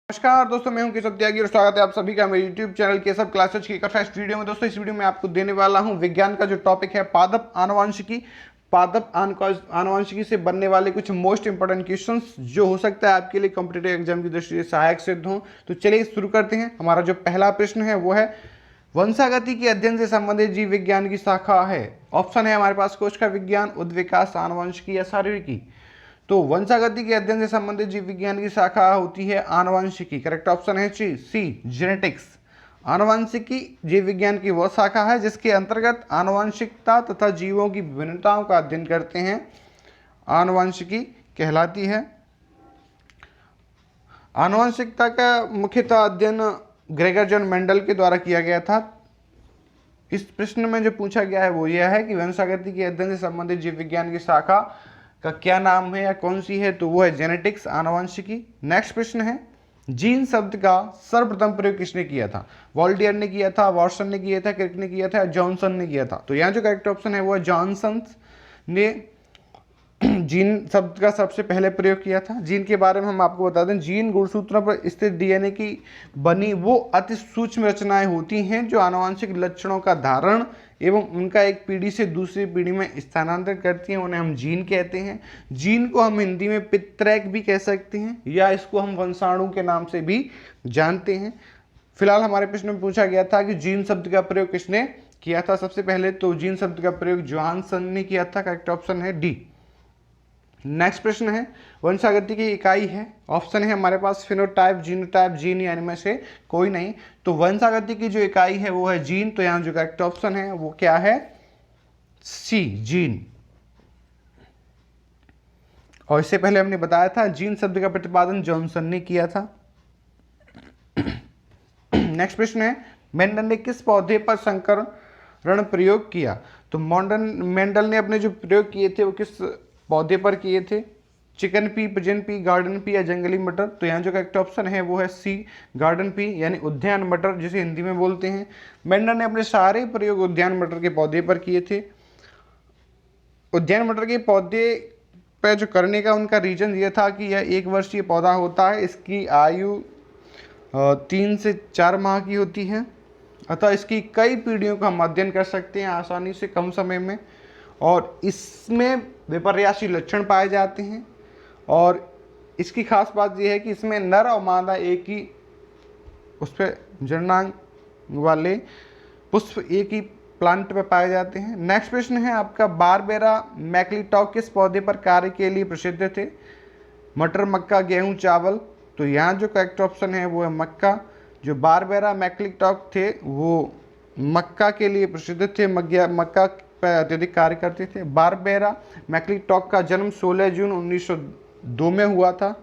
नमस्कार दोस्तों, मैं हूं केशव त्यागी और स्वागत है आप सभी का मेरे YouTube चैनल केशव क्लासेज की कक्षा इस वीडियो में। दोस्तों इस वीडियो में आपको देने वाला हूं विज्ञान का जो टॉपिक है पादप आनुवंशिकी। पादप आनुवंशिकी से बनने वाले कुछ मोस्ट इंपोर्टेंट क्वेश्चंस जो हो सकता है आपके लिए कॉम्पिटिटिव एग्जाम की दृष्टि से सहायक सिद्ध हों। तो चलिए शुरू करते हैं। हमारा जो पहला प्रश्न है वो है वंशागति के अध्ययन से संबंधित जीव विज्ञान की शाखा है। ऑप्शन है हमारे पास कोशिका विज्ञान, उद्विकास, आनुवंशिकी या शारीरिकी। तो वंशागति के अध्ययन से संबंधित जीव विज्ञान की शाखा होती है आनुवंशिकी। करेक्ट ऑप्शन है सी जेनेटिक्स। आनुवंशिकी जीव विज्ञान की वह शाखा है जिसके अंतर्गत आनुवंशिकता तथा जीवों की विभिन्नताओं का अध्ययन करते हैं। आनुवंशिकी कहलाती है। आनुवंशिकता का मुख्यतः अध्ययन ग्रेगर जॉन मेंडल के द्वारा किया गया था। इस प्रश्न में जो पूछा गया है वो यह है कि वंशागति के अध्ययन से संबंधित जीव विज्ञान की शाखा का क्या नाम है या कौन सी है, तो वो है जेनेटिक्स, आनुवंशिकी। नेक्स्ट प्रश्न है जीन शब्द का सर्वप्रथम प्रयोग किसने किया था? वॉल्टियर ने किया था, वॉटसन ने किया था, क्रिक ने किया था, जॉनसन ने किया था। तो यहाँ जो करेक्ट ऑप्शन है वो है जॉनसन ने जीन शब्द का सबसे पहले प्रयोग किया था। जीन के बारे में हम आपको बता दें, जीन गुणसूत्रों पर स्थित डीएनए की बनी वो अति सूक्ष्म रचनाएं होती हैं जो आनुवंशिक लक्षणों का धारण एवं उनका एक पीढ़ी से दूसरी पीढ़ी में स्थानांतरित करती हैं। उन्हें हम जीन कहते हैं। जीन को हम हिंदी में पितृैक भी कह सकते हैं या इसको हम वंशाणु के नाम से भी जानते हैं। फिलहाल हमारे प्रश्न में पूछा गया था कि जीन शब्द का प्रयोग किसने किया था सबसे पहले, तो जीन शब्द का प्रयोग जॉनसन ने किया था। करेक्ट ऑप्शन है डी। नेक्स्ट प्रश्न है वंशागति की इकाई है। ऑप्शन है हमारे पास फिनोटाइप, जीनोटाइप, जीन या इनमें से कोई नहीं। तो वंशागति की जो इकाई है वो है जीन। तो यहाँ जो करेक्ट ऑप्शन है वो क्या है? सी, जीन। और इससे पहले हमने बताया था जीन शब्द का प्रतिपादन जॉनसन ने किया था। नेक्स्ट प्रश्न है मेंडल ने किस पौधे पर संकरण प्रयोग किया? तो मेंडल ने अपने जो प्रयोग किए थे वो किस पौधे पर किए थे? Chicken P, pigeon P, garden pea या जंगली मटर। तो यहाँ जो करेक्ट ऑप्शन है वो है सी, गार्डन पी यानी उद्यान मटर जिसे हिंदी में बोलते हैं। मेंडल ने अपने सारे प्रयोग उद्यान मटर के पौधे पर किए थे। उद्यान मटर के पौधे पर जो करने का उनका रीजन ये था कि यह 1 वर्षीय पौधा होता है, इसकी आयु 3 से 4 माह की होती है, अतः इसकी कई पीढ़ियों का हम अध्ययन कर सकते हैं आसानी से कम समय में, और इसमें विपर्यासी लक्षण पाए जाते हैं। और इसकी खास बात यह है कि इसमें नर और मादा एक ही उस पर जननांग वाले पुष्प एक ही प्लांट पे पाए जाते हैं। नेक्स्ट प्रश्न है आपका बारबेरा मैक्लिटॉक किस पौधे पर कार्य के लिए प्रसिद्ध थे? मटर, मक्का, गेहूं, चावल। तो यहाँ जो करेक्ट ऑप्शन है वो है मक्का। जो बारबेरा मैक्लिटॉक थे वो मक्का के लिए प्रसिद्ध थे, मक्का पर अत्यधिक कार्य करते थे। बारबेरा मैक्लिटॉक का जन्म 16 जून 1902 में हुआ था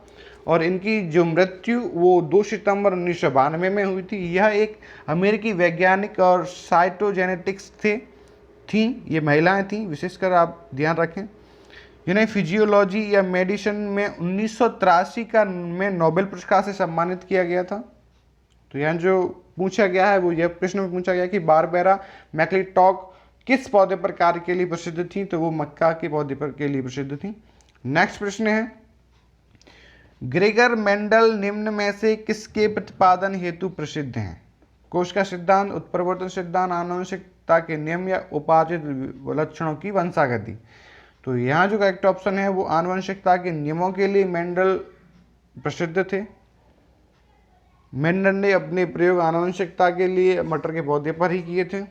और इनकी जो मृत्यु वो 2 सितंबर 1992 में हुई थी। यह एक अमेरिकी वैज्ञानिक और साइटोजेनेटिक्स थी। ये महिलाएं थीं, विशेषकर आप ध्यान रखें। जिन्हें फिजियोलॉजी या मेडिसिन में 1983 का में नोबेल पुरस्कार से सम्मानित किया गया था। तो यहाँ जो पूछा गया है वो यह प्रश्न में पूछा गया कि बारबेरा मैक्लिटॉक किस पौधे पर कार्य के लिए प्रसिद्ध थी? तो वो मक्का के पौधे पर के लिए प्रसिद्ध थी। नेक्स्ट प्रश्न है ग्रेगर मेंडल निम्न में से किसके प्रतिपादन हेतु प्रसिद्ध हैं? कोशिका सिद्धांत, उत्परिवर्तन सिद्धांत, आनुवंशिकता के नियम या उपार्जित लक्षणों की वंशागति। तो यहाँ जो करेक्ट ऑप्शन है वो आनुवंशिकता के नियमों के लिए मेंडल प्रसिद्ध थे। मेंडल ने अपने प्रयोग आनुवंशिकता के लिए मटर के पौधे पर ही किए थे।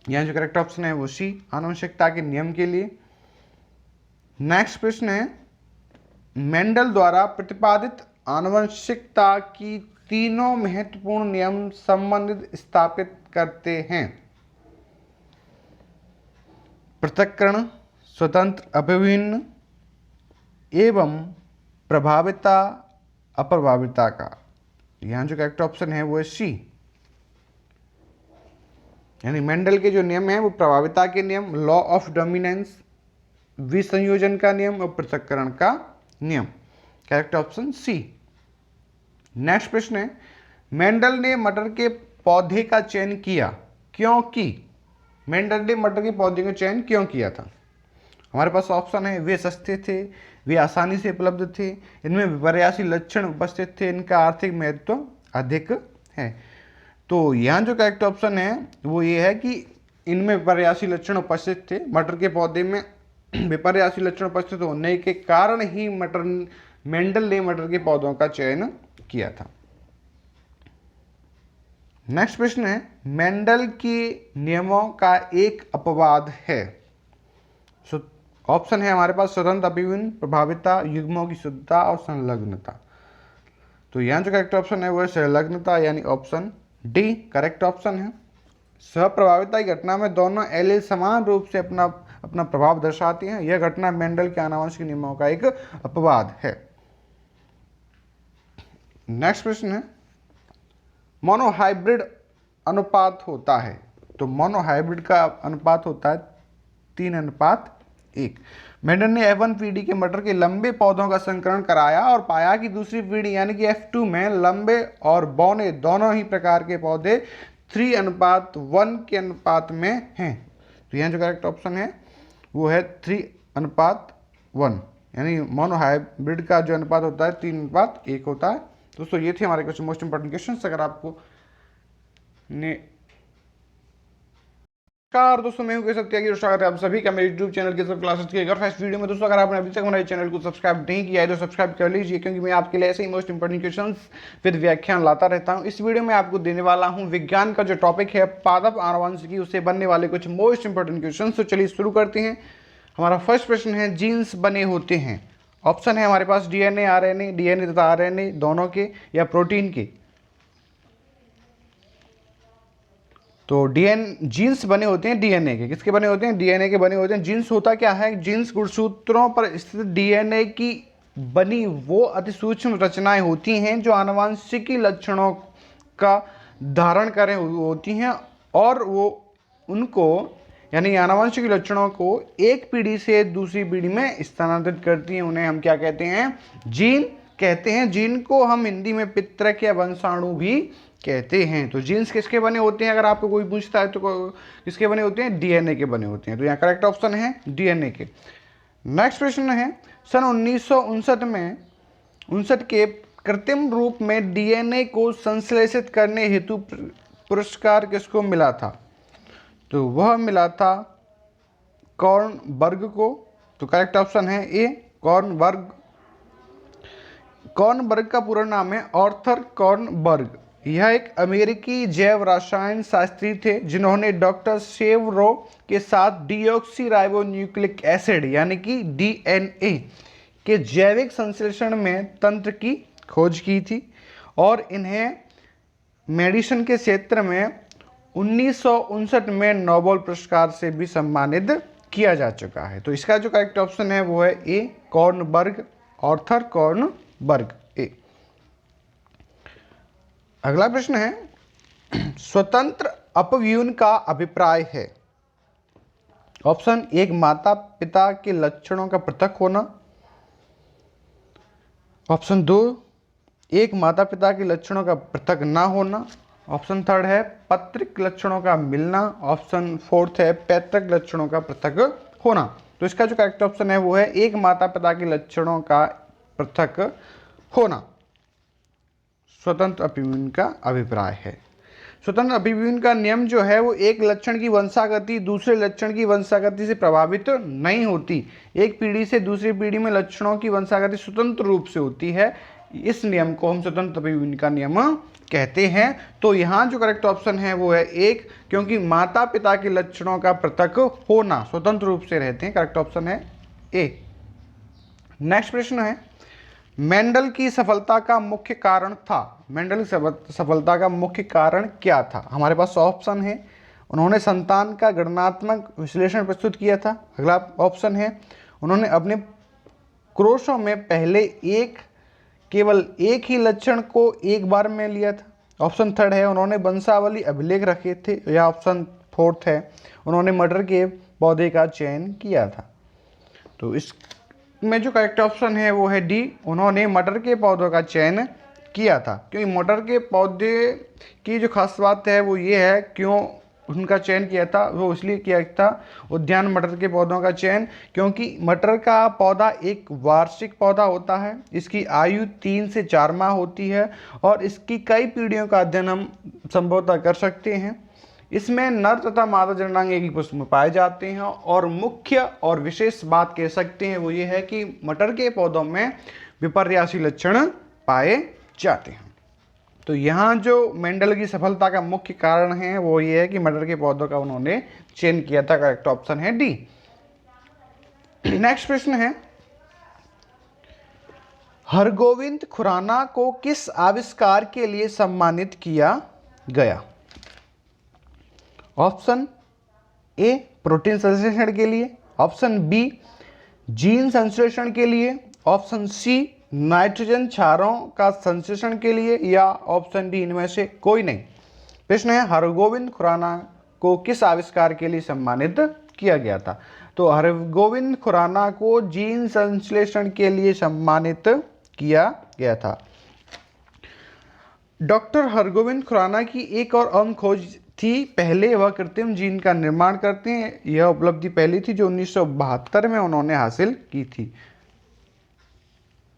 यहाँ जो करेक्ट ऑप्शन है वो सी, आनुवंशिकता के नियम के लिए। नेक्स्ट प्रश्न है मेंडल द्वारा प्रतिपादित आनुवंशिकता की तीनों महत्वपूर्ण नियम संबंधित स्थापित करते हैं? पृथक्करण, स्वतंत्र अभिन्न एवं प्रभाविता अप्रभाविता का। यहाँ जो करेक्ट ऑप्शन है वो है सी, यानी मेंडल के जो नियम हैं वो प्रभाविता के नियम, लॉ ऑफ डोमिनेंस, विसंयोजन का नियम और पृथक्करण का नियम। Correct option C. नेक्स्ट प्रश्न है मेंडल ने मटर के पौधे का चयन किया क्योंकि? मेंडल ने मटर के पौधे का चयन क्यों किया था? हमारे पास ऑप्शन है वे सस्ते थे, वे आसानी से उपलब्ध थे, इनमें विपर्यासी लक्षण उपस्थित थे, इनका आर्थिक महत्व अधिक है। तो यहाँ जो करेक्ट ऑप्शन है वो ये है कि इनमें विपर्यासी लक्षण उपस्थित थे। मटर के पौधे में विपर्यासी लक्षण उपस्थित होने के कारण ही मेंडल ने मटर के पौधों का चयन किया था। नेक्स्ट प्रश्न है, मेंडल के नियमों का एक अपवाद है। ऑप्शन है हमारे पास स्वतंत्र अभिन्न, प्रभाविता, युग्मों की शुद्धता और संलग्नता। तो यहाँ जो करेक्ट ऑप्शन है वो है संलग्नता, यानी ऑप्शन डी करेक्ट ऑप्शन है। सहप्रभाविता की घटना में दोनों एलील समान रूप से अपना प्रभाव दर्शाती हैं। यह घटना मेंडल के आनुवंशिक नियमों का एक अपवाद है। नेक्स्ट प्रश्न है, मोनोहाइब्रिड अनुपात होता है। तो मोनोहाइब्रिड का अनुपात होता है 3:1। मेंडल ने F1 पीढ़ी के मटर के लंबे पौधों का संकरण कराया और पाया कि दूसरी पीढ़ी यानी कि F2 में लंबे और बौने दोनों ही प्रकार के पौधे 3:1 के अनुपात में हैं। तो यहाँ जो करेक्ट ऑप्शन है वो है 3:1, यानी मोनोहाइब्रिड का जो अनुपात होता है 3:1 होता है। दोस्तों ये थे हमारे कुछ मोस्ट इंपॉर्टेंट क्वेश्चंस। अगर आपको नमस्कार दोस्तों, मैं हूं कह सकते हैं कि स्वागत है आप सभी का मेरे YouTube चैनल के सब क्लासेस के घर फर्स्ट वीडियो में। दोस्तों अगर आपने अभी तक हमारे चैनल को सब्सक्राइब नहीं किया है तो सब्सक्राइब कर लीजिए, क्योंकि मैं आपके लिए ऐसे ही मोस्ट इंपॉर्टेंट क्वेश्चंस विद व्याख्यान लाता रहता हूं। इस वीडियो में आपको देने वाला हूं विज्ञान का जो टॉपिक है पादप आनुवंशिकी, उससे बनने वाले कुछ मोस्ट इंपॉर्टेंट क्वेश्चन। तो चलिए शुरू करते हैं। हमारा फर्स्ट प्रश्न है, जीन्स बने होते हैं। ऑप्शन है हमारे पास DNA RNA, DNA तथा RNA दोनों के, या प्रोटीन के। तो जीन्स बने होते हैं DNA के। किसके बने होते हैं? DNA के बने होते हैं। जीन्स होता क्या है? जीन्स गुणसूत्रों पर स्थित DNA की बनी वो अति सूक्ष्म रचनाएं होती हैं जो आनुवंशिकी लक्षणों का धारण करें होती हैं, और वो उनको यानी आनुवंशिक लक्षणों को एक पीढ़ी से दूसरी पीढ़ी में स्थानांतरित करती हैं। उन्हें हम क्या कहते हैं? जीन कहते हैं। जीन को हम हिंदी में पितृक या वंशाणु भी कहते हैं। तो जीन्स किसके बने होते हैं? अगर आपको कोई पूछता है तो किसके बने होते हैं? DNA के बने होते हैं। तो यहाँ करेक्ट ऑप्शन है DNA के। नेक्स्ट प्रश्न है, सन 1959 के कृत्रिम रूप में DNA को संश्लेषित करने हेतु पुरस्कार किसको मिला था? तो वह मिला था कॉर्नबर्ग को। तो करेक्ट ऑप्शन है ए कॉर्नबर्ग। कॉर्नबर्ग का पूरा नाम है आर्थर कॉर्नबर्ग। यह एक अमेरिकी जैव रसायन शास्त्री थे जिन्होंने डॉक्टर शेवरो के साथ डीऑक्सीराइबोन्यूक्लिक एसिड यानी कि DNA के जैविक संश्लेषण में तंत्र की खोज की थी, और इन्हें मेडिसिन के क्षेत्र में 1959 में नोबेल पुरस्कार से भी सम्मानित किया जा चुका है। तो इसका जो करेक्ट ऑप्शन है वो है ए कॉर्नबर्ग, आर्थर कॉर्नबर्ग ए। अगला प्रश्न है, स्वतंत्र अपव्यूहन का अभिप्राय है। ऑप्शन एक, माता पिता के लक्षणों का पृथक होना। ऑप्शन दो, एक, माता पिता के लक्षणों का पृथक ना होना। ऑप्शन थर्ड है पैतृक लक्षणों का मिलना। ऑप्शन फोर्थ है पैतृक लक्षणों का पृथक होना। तो इसका जो करेक्ट ऑप्शन है वो है एक, माता पिता के लक्षणों का पृथक होना। स्वतंत्र अपव्यूहन का अभिप्राय है। स्वतंत्र अपव्यूहन का नियम जो है वो एक लक्षण की वंशागति दूसरे लक्षण की वंशागति से प्रभावित नहीं होती। एक पीढ़ी से दूसरी पीढ़ी में लक्षणों की वंशागति स्वतंत्र रूप से होती है। इस नियम को हम स्वतंत्र अपव्यूहन का नियम कहते हैं। तो यहाँ जो करेक्ट ऑप्शन है वो है एक, क्योंकि माता पिता के लक्षणों का पृथक होना स्वतंत्र रूप से रहते हैं। करेक्ट ऑप्शन है ए। नेक्स्ट प्रश्न है, मेंडल की सफलता का मुख्य कारण था। मेंडल की सफलता का मुख्य कारण क्या था? हमारे पास ऑप्शन है, उन्होंने संतान का गणनात्मक विश्लेषण प्रस्तुत किया था। अगला ऑप्शन है, उन्होंने अपने क्रोशों में पहले केवल एक ही लक्षण को एक बार में लिया था। ऑप्शन थर्ड है, उन्होंने वंशावली अभिलेख रखे थे। या ऑप्शन फोर्थ है, उन्होंने मटर के पौधे का चयन किया था। तो इसमें जो करेक्ट ऑप्शन है वो है डी, उन्होंने मटर के पौधों का चयन किया था। क्योंकि मटर के पौधे की जो खास बात है वो ये है, क्यों उनका चयन किया था वो इसलिए किया था, उद्यान मटर के पौधों का चयन, क्योंकि मटर का पौधा एक वार्षिक पौधा होता है, इसकी आयु 3 से 4 माह होती है और इसकी कई पीढ़ियों का अध्ययन हम संभवतः कर सकते हैं। इसमें नर तथा मादा जननांग एक ही पुष्प में पाए जाते हैं और मुख्य और विशेष बात कह सकते हैं वो ये है कि मटर के पौधों में विपर्यासी लक्षण पाए जाते हैं। तो यहाँ जो मेंडल की सफलता का मुख्य कारण है वो ये है कि मटर के पौधों का उन्होंने चयन किया था। करेक्ट ऑप्शन है डी। नेक्स्ट प्रश्न है, हरगोविंद खुराना को किस आविष्कार के लिए सम्मानित किया गया? ऑप्शन ए प्रोटीन संश्लेषण के लिए, ऑप्शन बी जीन संश्लेषण के लिए, ऑप्शन सी नाइट्रोजन क्षारों का संश्लेषण के लिए, या ऑप्शन डी इनमें से कोई नहीं। प्रश्न है, हरगोविंद खुराना को किस आविष्कार के लिए सम्मानित किया गया था? तो हरगोविंद खुराना को जीन संश्लेषण के लिए सम्मानित किया गया था। डॉक्टर हरगोविंद खुराना की एक और अहम खोज थी, पहले वह कृत्रिम जीन का निर्माण करते हैं। यह उपलब्धि पहली थी जो 1972 में उन्होंने हासिल की थी।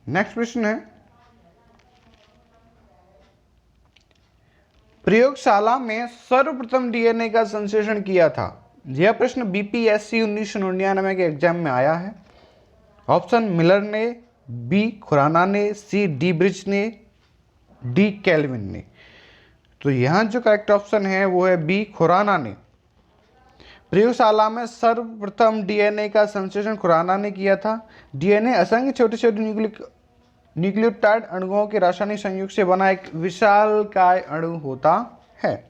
नेक्स्ट प्रश्न है, प्रयोगशाला में सर्वप्रथम डीएनए का संश्लेषण किया था। यह प्रश्न बीपीएससी 1999 के एग्जाम में आया है। ऑप्शन मिलर ने, बी खुराना ने, सी डी ब्रिज ने, डी कैल्विन ने। तो यहाँ जो करेक्ट ऑप्शन है वो है बी खुराना ने। प्रयोगशाला में सर्वप्रथम डीएनए का संश्लेषण खुराना ने किया था। डीएनए असंख्य छोटे छोटे न्यूक्लियोटाइड अणुओं के रासायनिक संयुग से बना एक विशालकाय अणु होता है।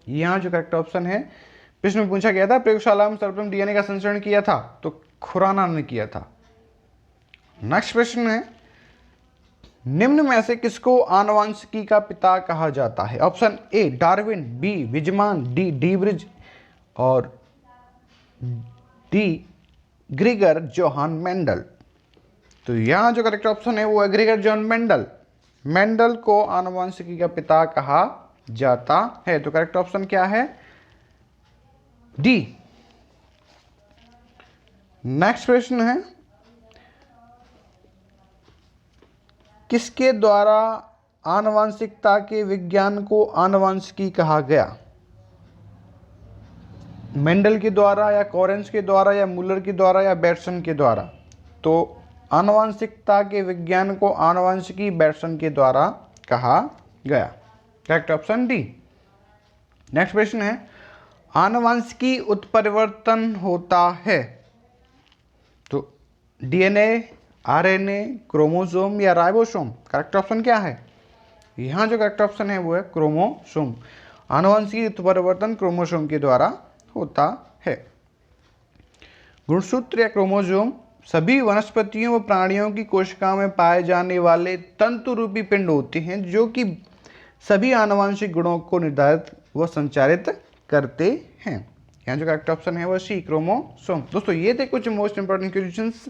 यहाँ जो करेक्ट ऑप्शन है, प्रश्न में पूछा गया था प्रयोगशाला में सर्वप्रथम डीएनए का संश्लेषण किया था, तो खुराना ने किया था। नेक्स्ट प्रश्न है, निम्न में से किसको आनुवंशिकी का पिता कहा जाता है? Option A Darwin, B Weismann, D de Vries और डी ग्रीगर जोहान मेंडल। तो यहाँ जो करेक्ट ऑप्शन है वो है ग्रीगर जॉन मेंडल। मेंडल को आनुवंशिकी का पिता कहा जाता है। तो करेक्ट ऑप्शन क्या है? डी। नेक्स्ट प्रश्न है, किसके द्वारा आनुवंशिकता के विज्ञान को आनुवंशिकी कहा गया? मेंडल के द्वारा या कॉरेंस के द्वारा या मुलर के द्वारा या बैटसन के द्वारा? तो आनुवंशिकता के विज्ञान को आनुवंशिकी बैटसन के द्वारा कहा गया। Correct option D. नेक्स्ट प्रश्न है, आनुवंशिकी उत्परिवर्तन होता है तो डीएनए, आरएनए, क्रोमोसोम या राइबोसोम? करेक्ट ऑप्शन क्या है? यहाँ जो करेक्ट ऑप्शन है वो है क्रोमोसोम। आनुवंशिकी उत्परिवर्तन क्रोमोसोम के द्वारा होता है। गुणसूत्र या क्रोमोसोम सभी वनस्पतियों व प्राणियों की कोशिकाओं में पाए जाने वाले तंतु रूपी पिंड होते हैं जो कि सभी आनुवंशिक गुणों को निर्धारित व संचारित करते हैं। यहाँ जो करेक्ट ऑप्शन है वो सी क्रोमोसोम। दोस्तों ये थे कुछ मोस्ट इंपॉर्टेंट क्वेश्चंस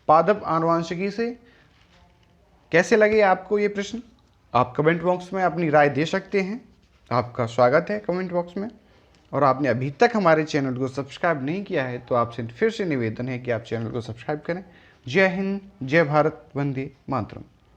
पादप आनुवंशिकी से। कैसे लगे आपको ये प्रश्न? आप कमेंट बॉक्स में अपनी राय दे सकते हैं। आपका स्वागत है कमेंट बॉक्स में। और आपने अभी तक हमारे चैनल को सब्सक्राइब नहीं किया है तो आपसे फिर से निवेदन है कि आप चैनल को सब्सक्राइब करें। जय हिंद, जय भारत, वंदे मातरम।